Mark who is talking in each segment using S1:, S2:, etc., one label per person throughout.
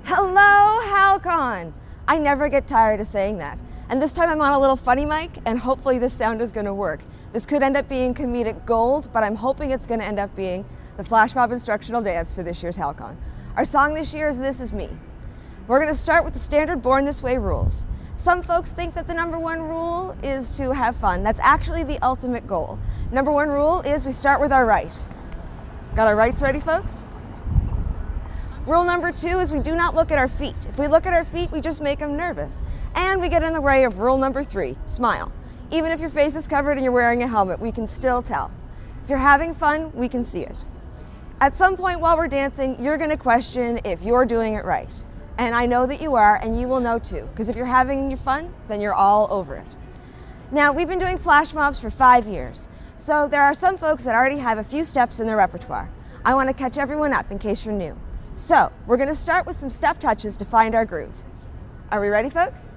S1: Hello, Hal-con! I never get tired of saying that. And this time I'm on a little funny mic, and hopefully this sound is going to work. This could end up being comedic gold, but I'm hoping it's going to end up being the Flash Mob instructional dance for this year's Hal-con. Our song this year is This Is Me. We're going to start with the standard Born This Way rules. Some folks think that the number one rule is to have fun. That's actually the ultimate goal. Number one rule is we start with our right. Got our rights ready, folks? Rule number two is we do not look at our feet. If we look at our feet, we just make them nervous. And we get in the way of rule number three, smile. Even if your face is covered and you're wearing a helmet, we can still tell. If you're having fun, we can see it. At some point while we're dancing, you're going to question if you're doing it right. And I know that you are, and you will know too, because if you're having your fun, then you're all over it. Now, we've been doing flash mobs for 5 years, so there are some folks that already have a few steps in their repertoire. I want to catch everyone up in case you're new. So, we're going to start with some step touches to find our groove. Are we ready, folks?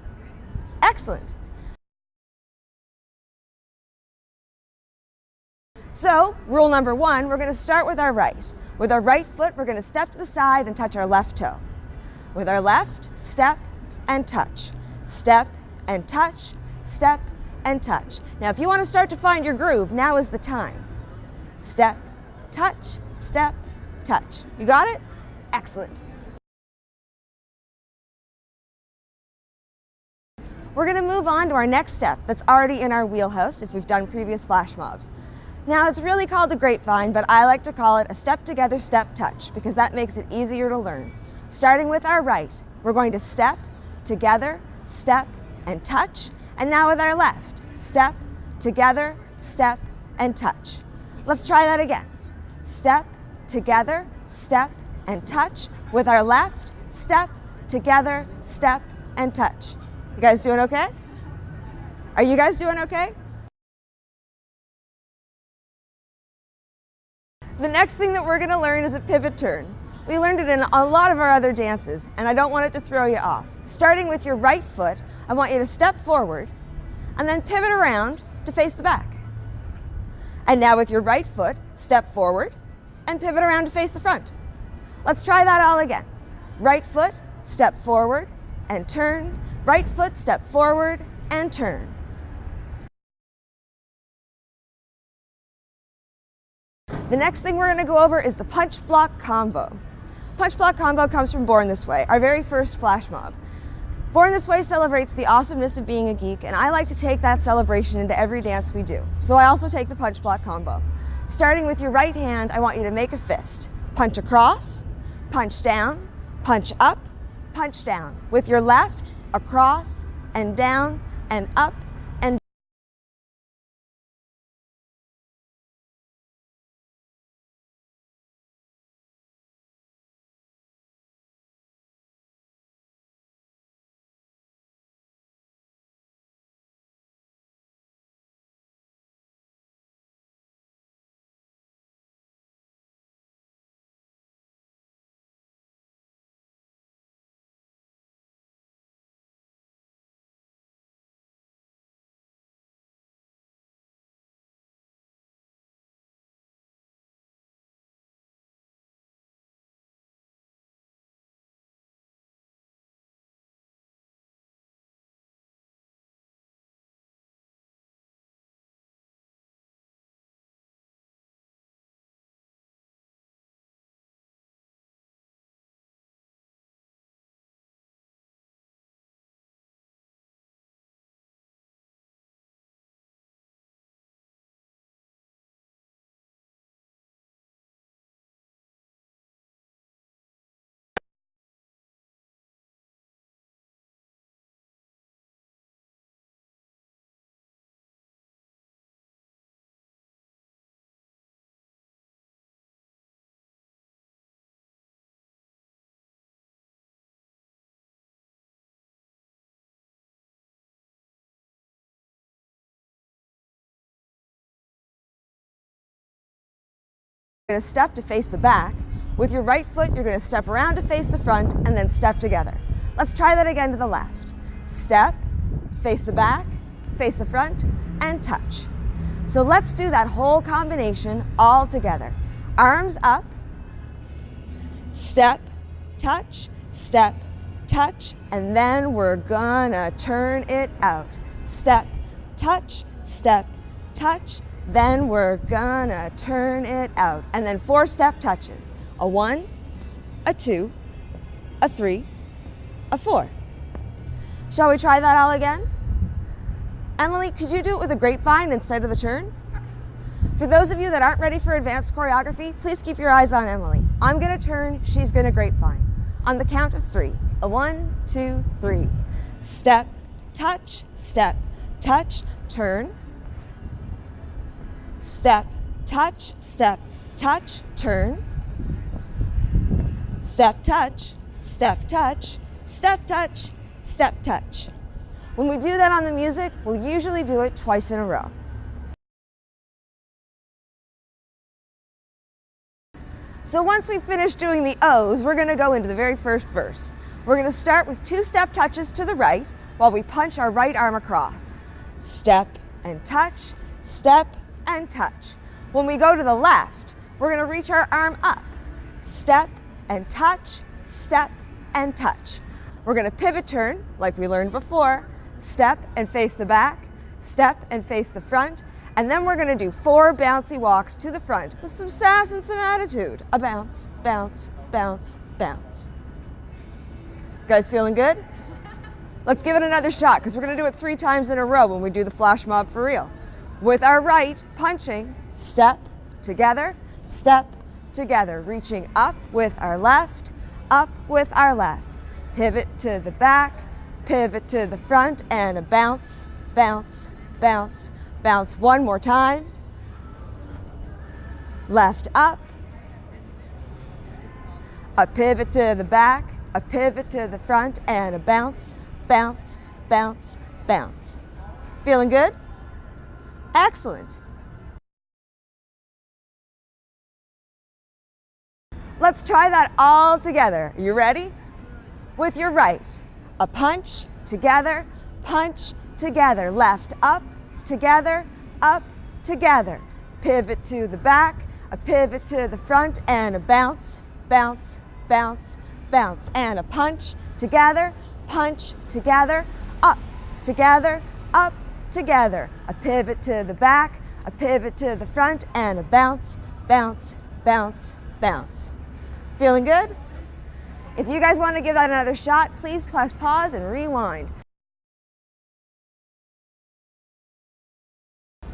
S1: Excellent. So, rule number one, we're going to start with our right. With our right foot, we're going to step to the side and touch our left toe. With our left, step and touch. Step and touch, step and touch. Now, if you want to start to find your groove, now is the time. Step, touch, step, touch. You got it? Excellent. We're going to move on to our next step that's already in our wheelhouse if we've done previous flash mobs. Now, it's really called a grapevine, but I like to call it a step together, step touch, because that makes it easier to learn. Starting with our right, we're going to step, together, step, and touch. And now with our left, step, together, step, and touch. Let's try that again. Step, together, step, and touch. With our left, step, together, step, and touch. You guys doing okay? Are you guys doing okay? The next thing that we're going to learn is a pivot turn. We learned it in a lot of our other dances, and I don't want it to throw you off. Starting with your right foot, I want you to step forward, and then pivot around to face the back. And now with your right foot, step forward, and pivot around to face the front. Let's try that all again. Right foot, step forward, and turn. Right foot, step forward, and turn. The next thing we're going to go over is the punch block combo. Punch block combo comes from Born This Way, our very first flash mob. Born This Way celebrates the awesomeness of being a geek, and I like to take that celebration into every dance we do. So I also take the punch block combo. Starting with your right hand, I want you to make a fist. Punch across, punch down, punch up, punch down. With your left, across, and down, and up, and you're going to step to face the back. With your right foot, you're going to step around to face the front and then step together. Let's try that again to the left. Step, face the back, face the front, and touch. So let's do that whole combination all together. Arms up, step, touch, step, touch, and then we're gonna turn it out. Step, touch, then we're gonna turn it out. And then 4 step touches. A 1, a 2, a 3, a 4. Shall we try that all again? Emily, could you do it with a grapevine instead of the turn? For those of you that aren't ready for advanced choreography, please keep your eyes on Emily. I'm gonna turn, she's gonna grapevine. On the count of 3. A 1, 2, 3. Step, touch, turn. Step, touch, turn. Step, touch, step, touch. When we do that on the music, we'll usually do it twice in a row. So once we finish doing the O's, we're gonna go into the very first verse. We're gonna start with 2 step touches to the right while we punch our right arm across. Step and touch, step and touch. When we go to the left, we're gonna reach our arm up. Step and touch, step and touch. We're gonna pivot turn like we learned before. Step and face the back, step and face the front, and then we're gonna do 4 bouncy walks to the front with some sass and some attitude. A bounce, bounce, bounce, bounce. Guys feeling good? Let's give it another shot because we're gonna do it 3 times in a row when we do the flash mob for real. With our right, punching, step, together, reaching up with our left, pivot to the back, pivot to the front, and a bounce, bounce, bounce, bounce. 1 more time. Left up, a pivot to the back, a pivot to the front, and a bounce, bounce, bounce, bounce. Feeling good? Excellent. Let's try that all together. You ready? With your right, a punch, together, left up, together, pivot to the back, a pivot to the front, and a bounce, bounce, bounce, bounce, and a punch, together, up, together, a pivot to the back, a pivot to the front, and a bounce, bounce, bounce, bounce. Feeling good? If you guys want to give that another shot, please press pause and rewind.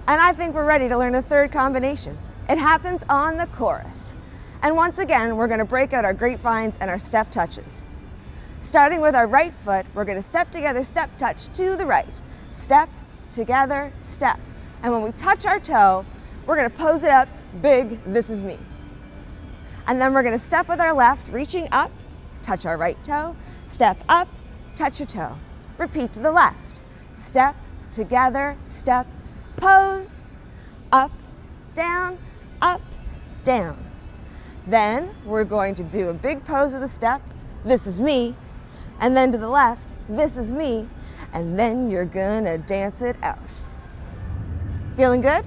S1: And I think we're ready to learn the third combination. It happens on the chorus. And once again, we're going to break out our grapevines and our step touches. Starting with our right foot, we're going to step together, step touch to the right. Step, together, step. And when we touch our toe, we're going to pose it up, big, this is me. And then we're going to step with our left, reaching up, touch our right toe, step up, touch your toe. Repeat to the left. Step, together, step, pose, up, down, up, down. Then we're going to do a big pose with a step, this is me, and then to the left, this is me, and then you're gonna dance it out. Feeling good?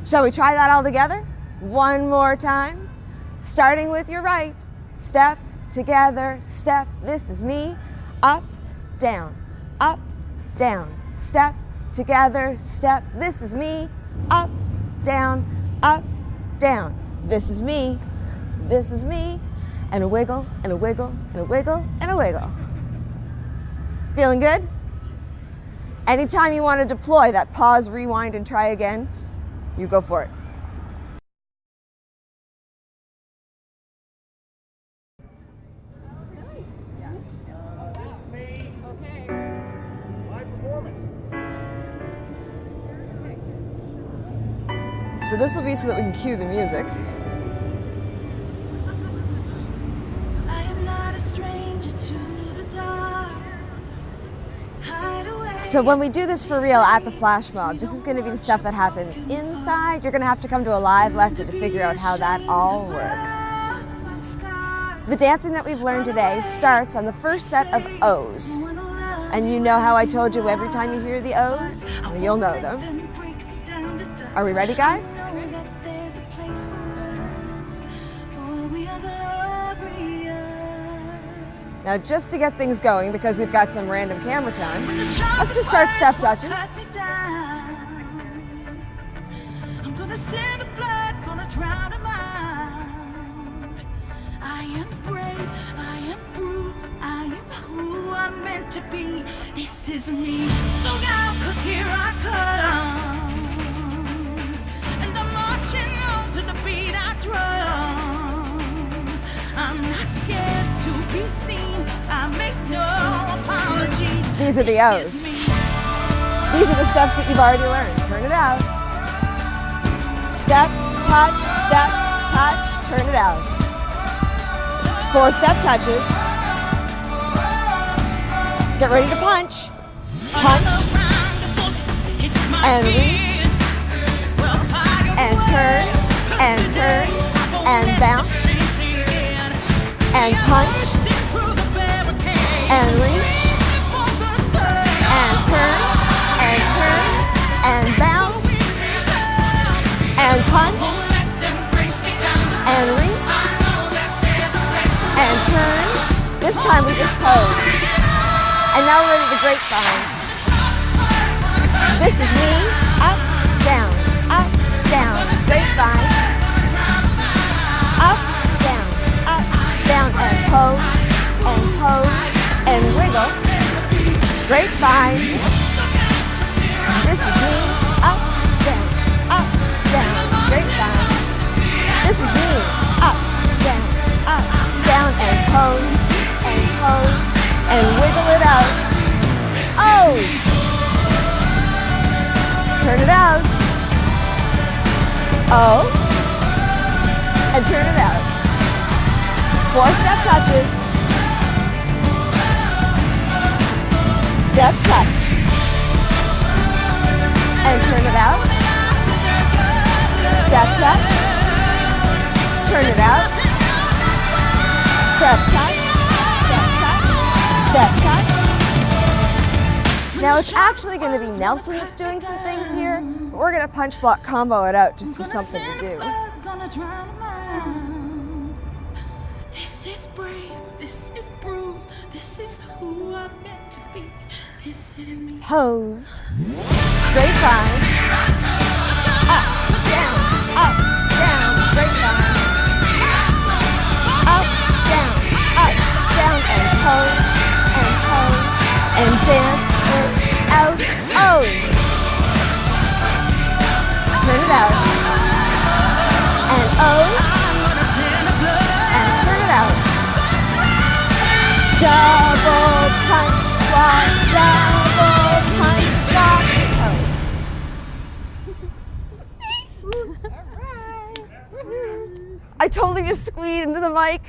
S1: Shall we try that all together? 1 more time. Starting with your right, step, together, step, this is me, up, down, step, together, step, this is me, up, down, this is me, and a wiggle, and a wiggle, and a wiggle, and a wiggle. Feeling good? Anytime you want to deploy that pause, rewind, and try again, you go for it. So this will be so that we can cue the music.
S2: I am not a stranger to the dark. Hide away.
S1: So when we do this for real at the Flash Mob, this is going to be the stuff that happens inside. You're going to have to come to a live lesson to figure out how that all works. The dancing that we've learned today starts on the first set of O's. And you know how I told you every time you hear the O's? Well, you'll know them. Are we ready, guys? Now just to get things going, because we've got some random camera time, let's just start step touching.
S2: I'm gonna send the blood, gonna drown him out. I am brave, I am bruised, I am who I'm meant to be. This is me. Look out, 'cause here I come. And I'm marching on to the beat I drum. I'm not scared to be seen. I make no apologies.
S1: These are the O's. These are the steps that you've already learned. Turn it out. Step, touch, turn it out. 4 step touches. Get ready to punch. Punch. And reach. And turn. And bounce. And punch. And reach. And turn. And bounce. And punch. And reach. And turn. This time we just pose. And now we're ready to grapevine. This is me. Up, down, grapevine. Up, down, and pose, and wiggle. Grapevine. This is me. Up, down, grapevine. This is me. Up, down, and pose, and wiggle it out. Oh! Turn it out. Oh. And turn it out. 4 step touches. Step touch. And turn it out. Step touch. Turn it out. Step touch. Step touch. Now it's actually going to be Nelson that's doing some things here, but we're going to punch block combo it out just for something to do.
S2: This is brave, this is bruised, this is who I'm meant to be. This is me.
S1: Pose. Grapevine. Up, down, grapevine. Up, down, and pose, and dance out. O's. Turn it out. And O's. And turn it out. Double punch block, double punch block. Oh. All right. I totally just squeezed into the mic.